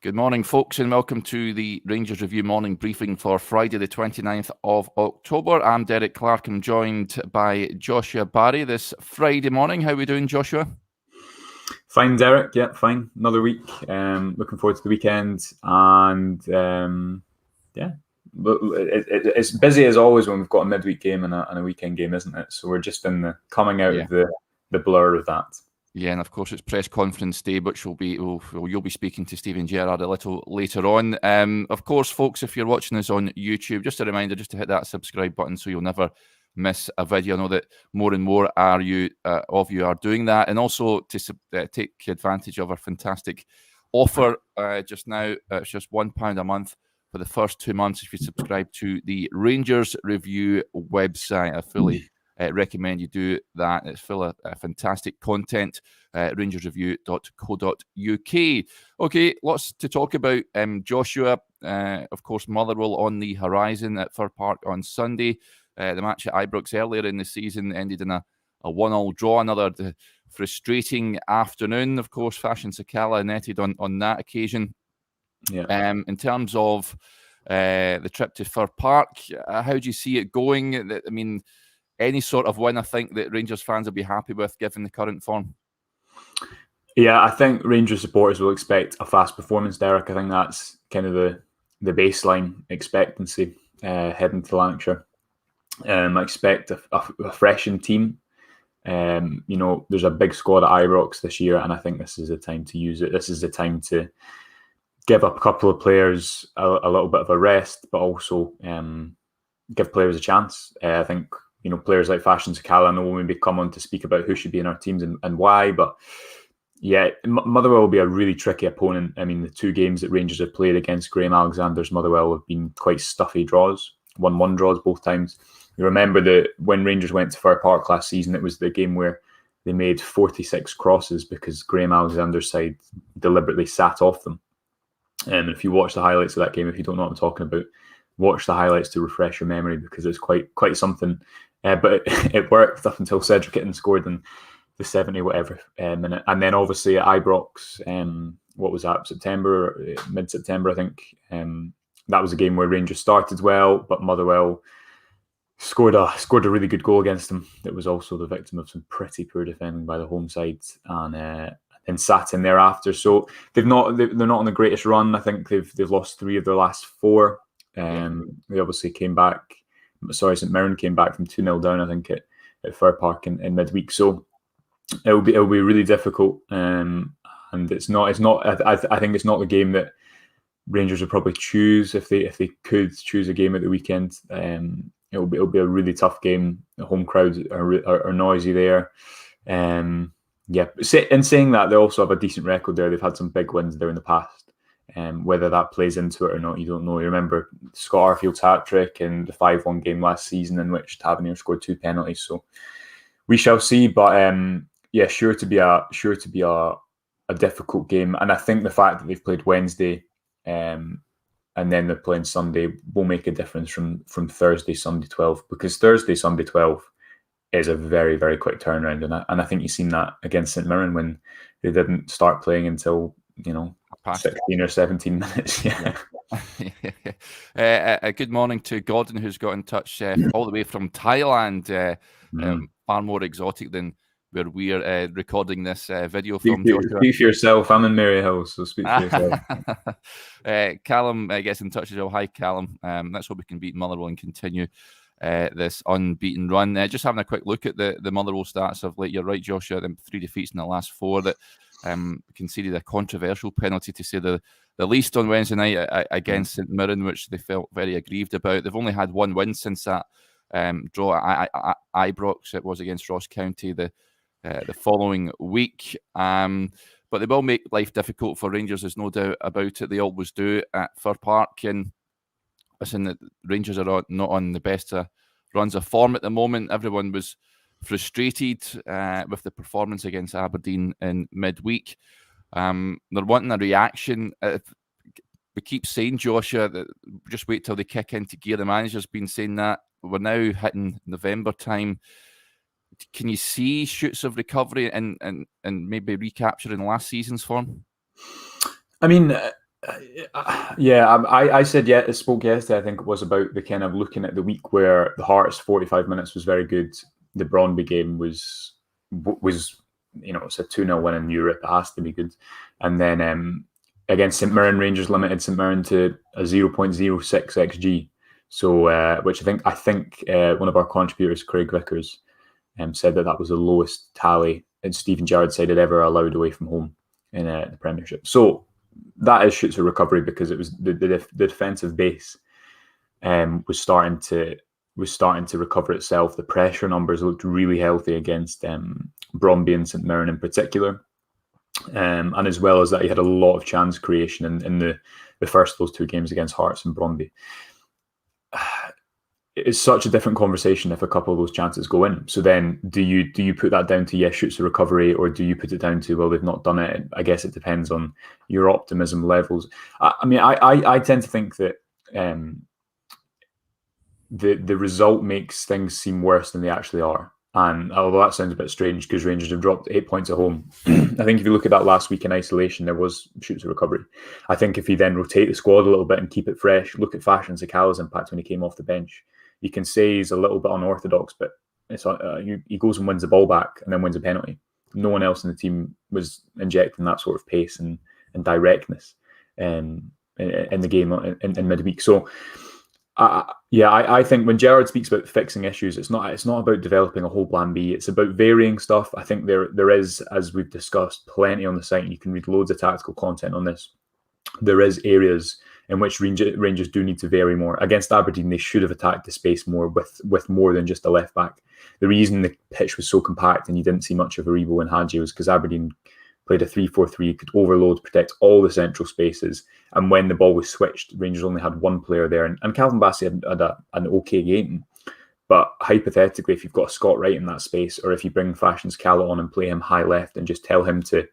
Good morning, folks, and welcome to the Rangers Review morning briefing for Friday, the 29th of October. I'm Derek Clark. I'm joined by Joshua Barrie this Friday morning. How are we doing, Joshua? Fine, Derek. Yeah, fine. Another week. Looking forward to the weekend. And it's busy as always when we've got a midweek game and a weekend game, isn't it? So we're just in the coming out of the blur of that. Yeah, and of course it's press conference day, which you'll be speaking to Stephen Gerrard a little later on. Of course, folks, if you're watching us on YouTube, just a reminder just to hit that subscribe button so you'll never miss a video. I know that more and more of you are doing that, and also to take advantage of our fantastic offer just now. It's just £1 a month for the first 2 months if you subscribe to the Rangers Review website. I fully recommend you do that. It's full of fantastic content. rangersreview.co.uk. Okay, lots to talk about. Joshua, of course, Motherwell on the horizon at Fir Park on Sunday. The match at Ibrox earlier in the season ended in a 1-1 draw. Another frustrating afternoon. Of course, Fashion Sakala netted on that occasion. Yeah. In terms of the trip to Fir Park, how do you see it going? I mean, any sort of win, I think that Rangers fans will be happy with, given the current form. Yeah, I think Rangers supporters will expect a fast performance, Derek. I think that's kind of the baseline expectancy heading to Lanarkshire. I expect a freshened team. There's a big squad at Ibrox this year, and I think this is the time to use it. This is the time to give up a couple of players a little bit of a rest, but also give players a chance. I think players like Fashion Sakala, I know we'll maybe come on to speak about who should be in our teams and why, but yeah, Motherwell will be a really tricky opponent. I mean, the two games that Rangers have played against Graham Alexander's Motherwell have been quite stuffy draws, 1-1 draws both times. You remember that when Rangers went to Fir Park last season, it was the game where they made 46 crosses because Graham Alexander's side deliberately sat off them. And if you watch the highlights of that game, if you don't know what I'm talking about, watch the highlights to refresh your memory, because it's quite something. But it worked up until Cedric Itten scored in the 70 whatever minute, and then obviously at Ibrox, what was that, mid-September, I think. That was a game where Rangers started well, but Motherwell scored a really good goal against them. It was also the victim of some pretty poor defending by the home side, and sat in thereafter. So they're not on the greatest run. I think they've lost 3 of their last 4. They obviously came back. St Mirren came back from 2-0 down, I think, at Fir Park in midweek. So it'll be really difficult. And it's not. I think it's not the game that Rangers would probably choose if they could choose a game at the weekend. It'll be a really tough game. The home crowds are noisy there. In saying that, they also have a decent record there. They've had some big wins there in the past. Whether that plays into it or not, you don't know. You remember Scott Arfield's hat-trick and the 5-1 game last season in which Tavernier scored 2 penalties. So we shall see. But sure to be a difficult game. And I think the fact that they've played Wednesday and then they're playing Sunday will make a difference from Thursday, Sunday 12, because Thursday, Sunday 12 is a very, very quick turnaround. And I think you've seen that against St Mirren when they didn't start playing until 16 or 17 minutes. A good morning to Gordon, who's got in touch all the way from Thailand. Far more exotic than where we're recording this video from. Speak for yourself. I'm in Maryhill, so speak for yourself. Callum gets in touch as well. Hi, Callum. Let's hope we can beat Motherwell and continue this unbeaten run. Just having a quick look at the Motherwell stats of late. You're right, Joshua. 3 defeats in the last 4 that conceded a controversial penalty, to say the least, on Wednesday night against St Mirren, which they felt very aggrieved about. They've only had 1 win since that draw at Ibrox. It was against Ross County the following week. But they will make life difficult for Rangers, there's no doubt about it. They always do at Fir Park. And listen, the Rangers are not on the best runs of form at the moment. Everyone was frustrated with the performance against Aberdeen in midweek. They're wanting a reaction. We keep saying, Joshua, that just wait till they kick into gear. The manager's been saying that. We're now hitting November time. Can you see shoots of recovery and maybe recapturing last season's form? I mean, I said I spoke yesterday. I think it was about the kind of looking at the week where the Hearts 45 minutes was very good. The Brøndby game was it's a 2-0 win in Europe. It has to be good. And then against St Mirren, Rangers limited St Mirren to a 0.06 xG. So which I think one of our contributors, Craig Vickers, said that was the lowest tally that Stephen Gerrard's side had ever allowed away from home in the Premiership. So that is shoots of recovery, because it was the defensive base was starting to recover itself. The pressure numbers looked really healthy against Brøndby and St Mirren in particular, and as well as that, he had a lot of chance creation in the first of those two games against Hearts and Brøndby. It's such a different conversation if a couple of those chances go in. So then do you put that down to shoots of recovery, or do you put it down to, well, they've not done it? I guess it depends on your optimism levels. I tend to think that the result makes things seem worse than they actually are. And although that sounds a bit strange, because Rangers have dropped 8 points at home, I think if you look at that last week in isolation, there was shoots of recovery. I think if you then rotate the squad a little bit and keep it fresh, look at Fashion Sakala's impact when he came off the bench. You can say he's a little bit unorthodox, but he goes and wins the ball back and then wins a penalty. No one else in the team was injecting that sort of pace and directness in the game in midweek. So, I think when Gerrard speaks about fixing issues, it's not about developing a whole plan B. It's about varying stuff. I think there is, as we've discussed, plenty on the site, and you can read loads of tactical content on this. There is areas in which Rangers do need to vary more. Against Aberdeen, they should have attacked the space more with more than just a left back. The reason the pitch was so compact and you didn't see much of Aribo and Hadji was because Aberdeen played a 3-4-3, could overload, protect all the central spaces. And when the ball was switched, Rangers only had one player there. And Calvin Bassey had an okay game. But hypothetically, if you've got a Scott Wright in that space, or if you bring Fashion Sakala on and play him high left and just tell him to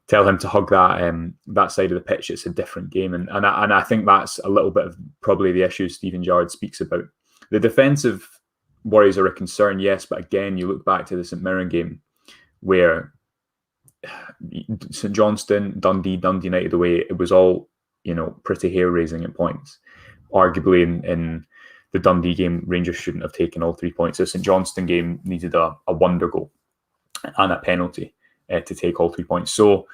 hug that side of the pitch, it's a different game. And I think that's a little bit of probably the issue Stephen Gerrard speaks about. The defensive worries are a concern, yes, but again, you look back to the St Mirren game where St Johnstone, Dundee United away, it was all pretty hair-raising at points. Arguably in the Dundee game, Rangers shouldn't have taken all 3 points. The St Johnstone game needed a wonder goal and a penalty to take all 3 points. So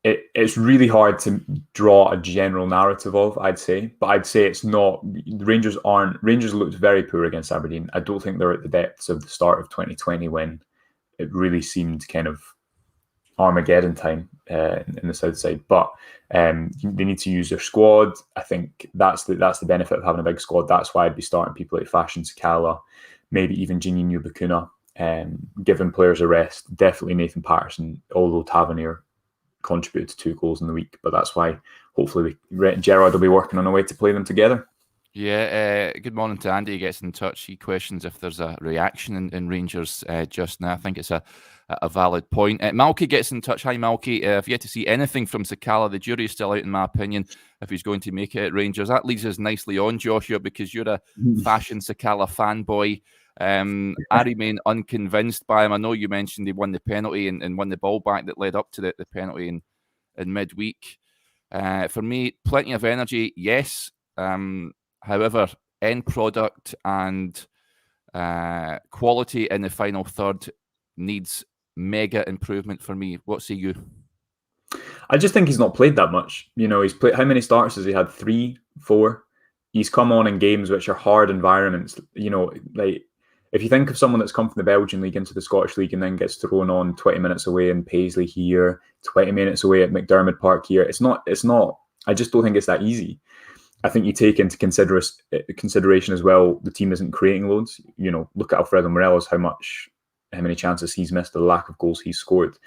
it's really hard to draw a general narrative of, I'd say. But I'd say it's not... Rangers looked very poor against Aberdeen. I don't think they're at the depths of the start of 2020 when it really seemed kind of Armageddon time in the south side. But they need to use their squad. I think that's the benefit of having a big squad. That's why I'd be starting people like Fashion Sakala, maybe even Juninho Bacuna, giving players a rest. Definitely Nathan Patterson, although Tavernier contributed to 2 goals in the week. But that's why hopefully Gerrard will be working on a way to play them together. Yeah, good morning to Andy. He gets in touch. He questions if there's a reaction in Rangers just now. I think it's a valid point. Malky gets in touch. Hi, Malky. If you yet to see anything from Sakala, the jury is still out, in my opinion, if he's going to make it at Rangers. That leads us nicely on, Joshua, because you're a Fashion Sakala fanboy. I remain unconvinced by him. I know you mentioned he won the penalty and won the ball back that led up to the penalty in midweek. For me, plenty of energy, yes. However, end product and quality in the final third needs mega improvement for me. What say you? I just think he's not played that much. He's played... How many starts has he had? 3, 4? He's come on in games which are hard environments. Like if you think of someone that's come from the Belgian league into the Scottish league and then gets thrown on 20 minutes away in Paisley here, 20 minutes away at McDermott Park here, it's not. I just don't think it's that easy. I think you take into consideration as well, the team isn't creating loads. Look at Alfredo Morelos, how many chances he's missed, the lack of goals he's scored.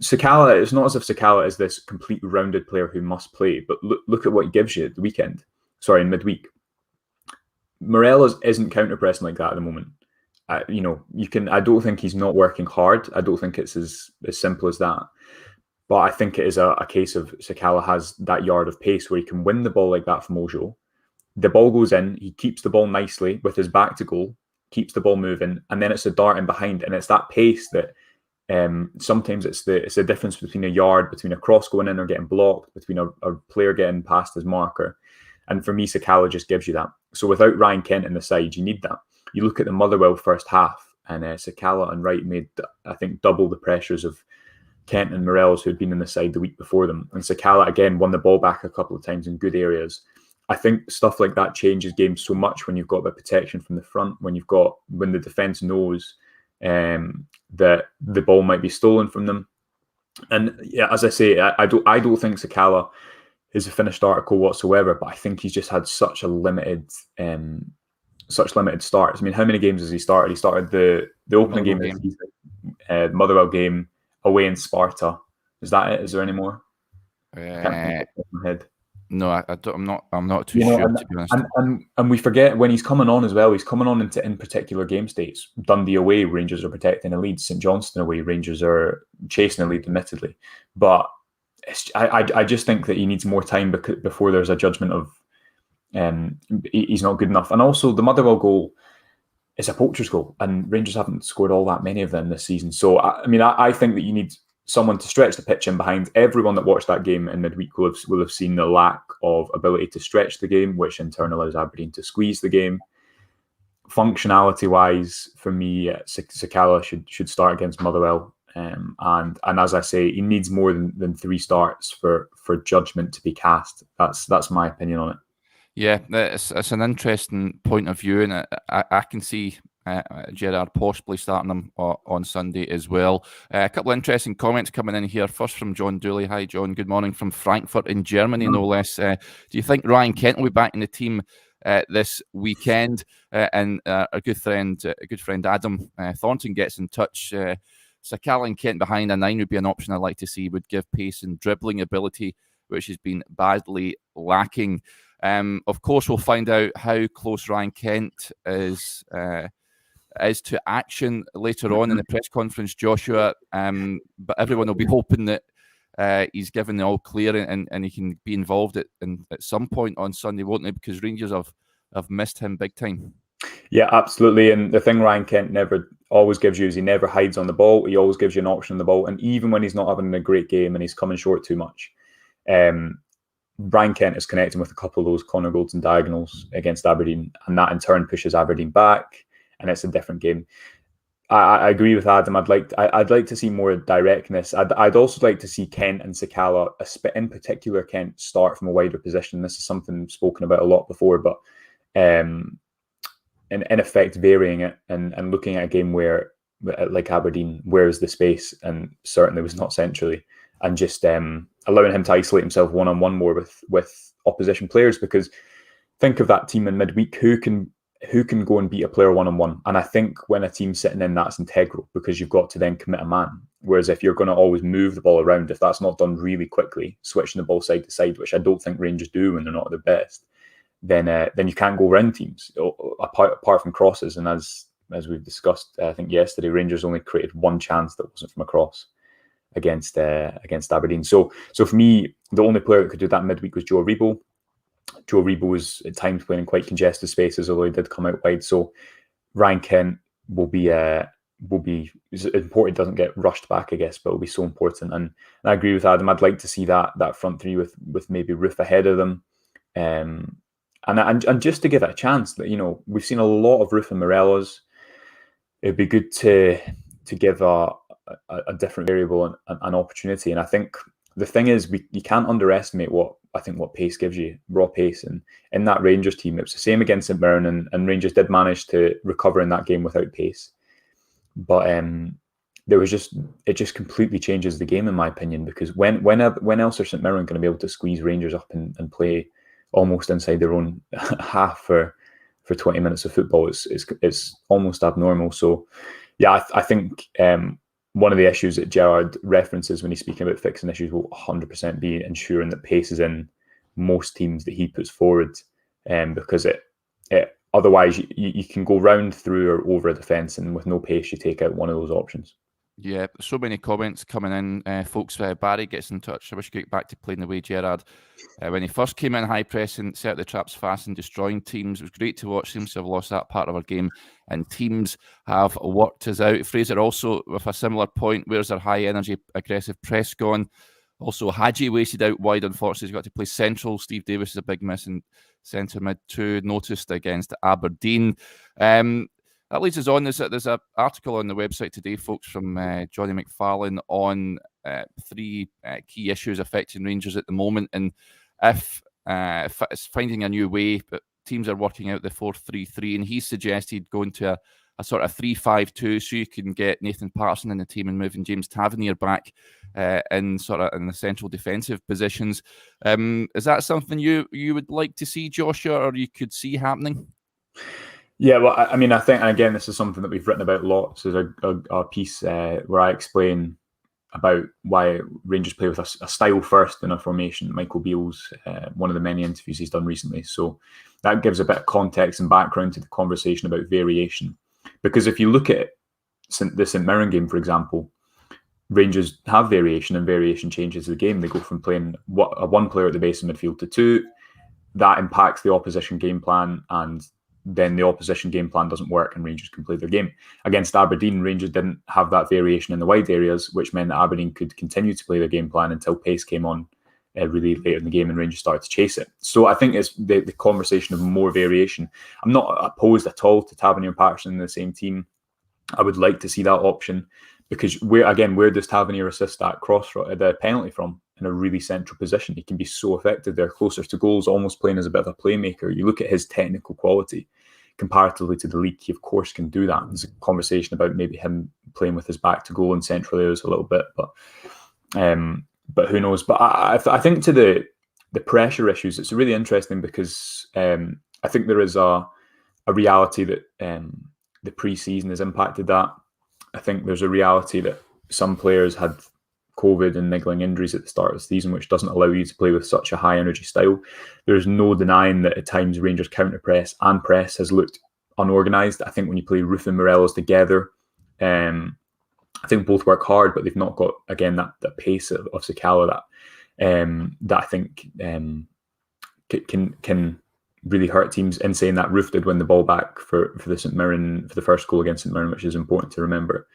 Sakala, it's not as if Sakala is this complete rounded player who must play, but look at what he gives you at the weekend. Sorry, in midweek. Morelos isn't counter-pressing like that at the moment. I don't think he's not working hard. I don't think it's as simple as that. But I think it is a case of Sakala has that yard of pace where he can win the ball like that from Ojo. The ball goes in, he keeps the ball nicely with his back to goal, keeps the ball moving, and then it's a dart in behind. And it's that pace that Sometimes it's the difference between a yard, between a cross going in or getting blocked, between a player getting past his marker. And for me, Sakala just gives you that. So without Ryan Kent in the side, you need that. You look at the Motherwell first half, and Sakala and Wright made, I think, double the pressures of Kent and Morelos, who had been in the side the week before them. And Sakala, again, won the ball back a couple of times in good areas. I think stuff like that changes games so much when you've got the protection from the front, when the defence knows that the ball might be stolen from them. And yeah, as I say, I don't think Sakala is a finished article whatsoever, but I think he's just had such limited starts. I mean, how many games has he started? He started the opening game of the season, Motherwell game, away in Sparta. Is that it? Is there any more? I can't think off the top of my head. No, I don't. I'm not too sure, to be honest. And we forget when he's coming on as well. He's coming on in particular game states. Dundee away, Rangers are protecting a lead. St Johnstone away, Rangers are chasing a lead, admittedly. But I just think that he needs more time before there's a judgment of he's not good enough. And also, the Motherwell goal is a poacher's goal, and Rangers haven't scored all that many of them this season. So I think that you need someone to stretch the pitch in behind. Everyone that watched that game in midweek will have seen the lack of ability to stretch the game, which in turn allows Aberdeen to squeeze the game. Functionality wise, for me, Sakala should start against Motherwell. And as I say, he needs more than 3 starts for judgment to be cast. That's my opinion on it. Yeah, it's an interesting point of view, and I can see Gerrard possibly starting them on Sunday as well. A couple of interesting comments coming in here. First from John Dooley. Hi, John. Good morning from Frankfurt in Germany, no less. Do you think Ryan Kent will be back in the team this weekend? And a good friend Adam Thornton gets in touch. Sakala and Kent behind a 9 would be an option I'd like to see. Would give pace and dribbling ability, which has been badly lacking. Of course, we'll find out how close Ryan Kent is to action later on in the press conference, Joshua. But everyone will be hoping that he's given the all clear and he can be involved at some point on Sunday, won't they? Because Rangers have missed him big time. Yeah, absolutely. And the thing Ryan Kent never always gives you is he never hides on the ball. He always gives you an option on the ball. And even when he's not having a great game and he's coming short too much, Ryan Kent is connecting with a couple of those Connor Goldson diagonals against Aberdeen, and that in turn pushes Aberdeen back, and it's a different game. I agree with Adam. I'd like to see more directness. I'd also like to see Kent and Sakala, in particular Kent, start from a wider position. This is something spoken about a lot before, but in effect varying it and looking at a game where, like Aberdeen, where is the space, and certainly was not centrally, and just allowing him to isolate himself one-on-one more with opposition players. Because think of that team in midweek, who can go and beat a player one-on-one. And I think when a team's sitting in, that's integral, because you've got to then commit a man. Whereas if you're going to always move the ball around, if that's not done really quickly, switching the ball side to side, which I don't think Rangers do when they're not at their best, then you can't go around teams apart from crosses. And as we've discussed, I think yesterday, Rangers only created one chance that wasn't from a cross against Aberdeen. So for me, the only player that could do that midweek was Joe Aribo. Joe Aribo was at times playing in quite congested spaces, although he did come out wide. So Ryan Kent will be important. Doesn't get rushed back, I guess, but will be so important. And I agree with Adam. I'd like to see that front three with maybe Roof ahead of them, and just to give it a chance. That we've seen a lot of Roof and Morelos. It'd be good to give a different variable an opportunity. And I think the thing is, you can't underestimate what pace gives you, raw pace. And in that Rangers team, it was the same against St Mirren, and Rangers did manage to recover in that game without pace. But it just completely changes the game, in my opinion, because when else are St Mirren going to be able to squeeze Rangers up and play almost inside their own half for 20 minutes of football? It's almost abnormal. So yeah, I think one of the issues that Gerrard references when he's speaking about fixing issues will 100% be ensuring that pace is in most teams that he puts forward, because it otherwise you can go round through or over a defence, and with no pace you take out one of those options. Yeah, so many comments coming in. Folks, Barry gets in touch. I wish you could get back to playing the way Gerrard when he first came in, high pressing, set the traps fast and destroying teams. It was great to watch. Seems to have lost that part of our game, and teams have worked us out. Fraser also with a similar point. Where's our high energy, aggressive press gone? Also, Hadji wasted out wide. Unfortunately, he's got to play central. Steve Davis is a big miss in centre mid too. Noticed against Aberdeen. That leads us on. There's an article on the website today, folks, from Johnny McFarlane on 3 key issues affecting Rangers at the moment, and if it's finding a new way, but teams are working out the 4-3-3, and he suggested going to a sort of 3-5-2, so you can get Nathan Patterson in the team and moving James Tavernier back in sort of in the central defensive positions. Is that something you would like to see, Joshua, or you could see happening? Yeah, well, I mean, I think, and again, this is something that we've written about lots. There's a piece where I explain about why Rangers play with a style first in a formation. Michael Beale's one of the many interviews he's done recently. So that gives a bit of context and background to the conversation about variation. Because if you look at the St Mirren game, for example, Rangers have variation, and variation changes the game. They go from playing a one player at the base of midfield to 2. That impacts the opposition game plan, and then the opposition game plan doesn't work and Rangers can play their game. Against Aberdeen, Rangers didn't have that variation in the wide areas, which meant that Aberdeen could continue to play their game plan until pace came on really late in the game and Rangers started to chase it. So I think it's the conversation of more variation. I'm not opposed at all to Tavernier and Patterson in the same team. I would like to see that option, because where does Tavernier assist that the penalty from? In a really central position. He can be so effective there, closer to goals, almost playing as a bit of a playmaker. You look at his technical quality comparatively to the league, he of course can do that. There's a conversation about maybe him playing with his back to goal in central areas a little bit, but who knows? But I think to the pressure issues, it's really interesting because I think there is a reality that the pre-season has impacted that. I think there's a reality that some players had COVID and niggling injuries at the start of the season, which doesn't allow you to play with such a high energy style. There's no denying that at times Rangers counter press and press has looked unorganised. I think when you play Roofe and Morelos together, I think both work hard, but they've not got, again, that pace of Sakala that I think can really hurt teams. In saying that, Roofe did win the ball back for the first goal against St Mirren, which is important to remember.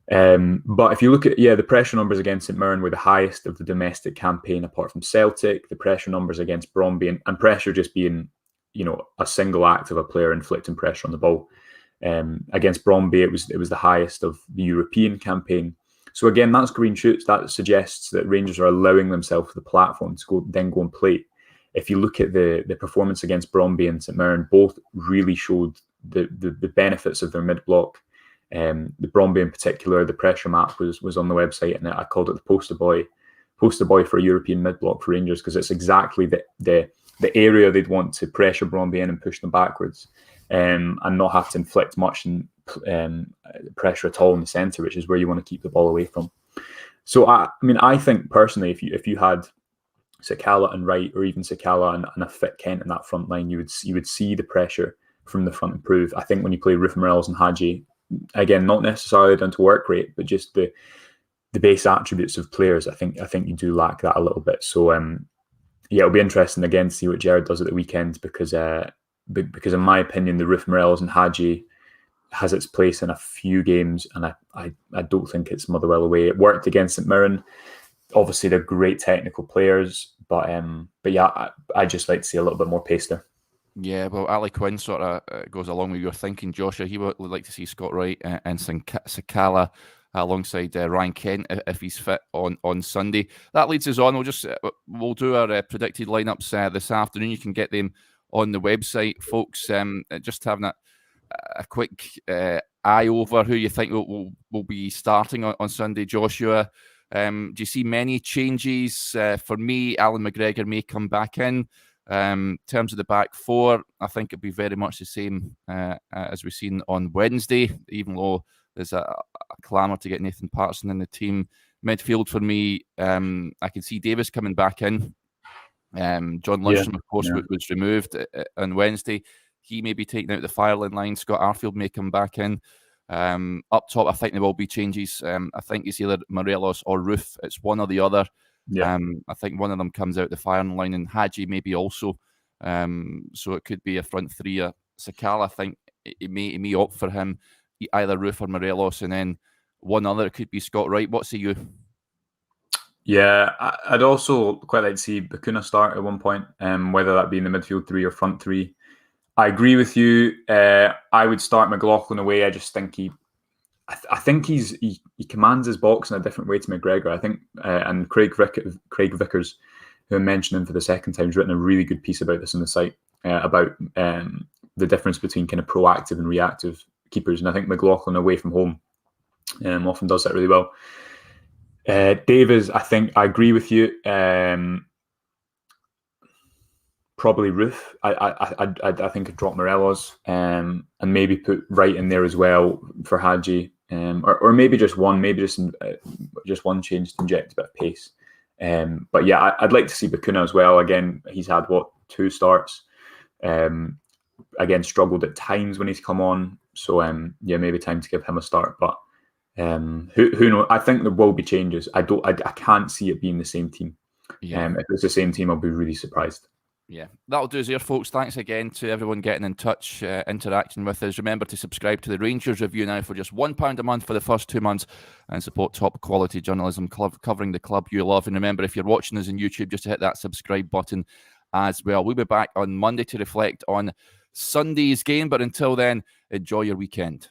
But if you look at the pressure numbers against St Mirren were the highest of the domestic campaign apart from Celtic. The pressure numbers against Bromby, and pressure just being a single act of a player inflicting pressure on the ball. Against Bromby, it was the highest of the European campaign. So again, that's green shoots. That suggests that Rangers are allowing themselves the platform to go and play. If you look at the performance against Bromby and St Mirren, both really showed the benefits of their mid-block. The Bromby in particular, the pressure map was on the website, and I called it the poster boy for a European mid-block for Rangers, because it's exactly the area they'd want to pressure Bromby in and push them backwards, and not have to inflict much pressure at all in the centre, which is where you want to keep the ball away from. So I think personally, if you had Sakala and Wright, or even Sakala and a fit Kent in that front line, you would see the pressure from the front improve. I think when you play Roofe, Morelos and Hadji, again, not necessarily down to work rate, but just the base attributes of players, I think you do lack that a little bit. So it'll be interesting again to see what Gerrard does at the weekend, because in my opinion, the Roofe, Morelos and Hadji has its place in a few games, and I don't think it's Motherwell away. It worked against St Mirren. Obviously, they're great technical players, but I just like to see a little bit more pace there. Yeah, well, Ali Quinn sort of goes along with your thinking, Joshua. He would like to see Scott Wright and Sakala alongside Ryan Kent if he's fit on Sunday. That leads us on. We'll do our predicted lineups this afternoon. You can get them on the website, folks. Just having a quick eye over who you think will be starting on Sunday, Joshua. Do you see many changes? For me, Alan McGregor may come back in. In terms of the back four, I think it'd be very much the same as we've seen on Wednesday, even though there's a clamour to get Nathan Patterson in the team. Midfield for me, I can see Davis coming back in. John Lundstram, of course, was removed on Wednesday. He may be taken out the firing line. Scott Arfield may come back in. Up top, I think there will be changes. I think it's either Morelos or Roof. It's one or the other. Yeah. I think one of them comes out the firing line, and Hadji maybe also. So it could be a front three. Sakala, I think it may opt for him, either Roof or Morelos, and then one other. It could be Scott Wright. What say you? Yeah, I'd also quite like to see Bakuna start at one point, whether that be in the midfield three or front three. I agree with you. I would start McLaughlin away. I just think I think he commands his box in a different way to McGregor. I think, and Craig Vickers, who I mentioned him for the second time, has written a really good piece about this on the site about the difference between kind of proactive and reactive keepers. And I think McLaughlin away from home often does that really well. Davies, I think I agree with you. Probably Roof. I think I'd drop Morelos and maybe put Wright in there as well for Hadji, or maybe just one, just one change to inject a bit of pace. But yeah, I'd like to see Bakuna as well. Again, he's had 2 starts. Again, struggled at times when he's come on. So yeah, maybe time to give him a start. But who knows? I think there will be changes. I can't see it being the same team. Yeah. If it's the same team, I'll be really surprised. Yeah, that'll do us here, folks. Thanks again to everyone getting in touch, interacting with us. Remember to subscribe to the Rangers Review now for just £1 a month for the first 2 months and support top quality journalism covering the club you love. And remember, if you're watching us on YouTube, just to hit that subscribe button as well. We'll be back on Monday to reflect on Sunday's game. But until then, enjoy your weekend.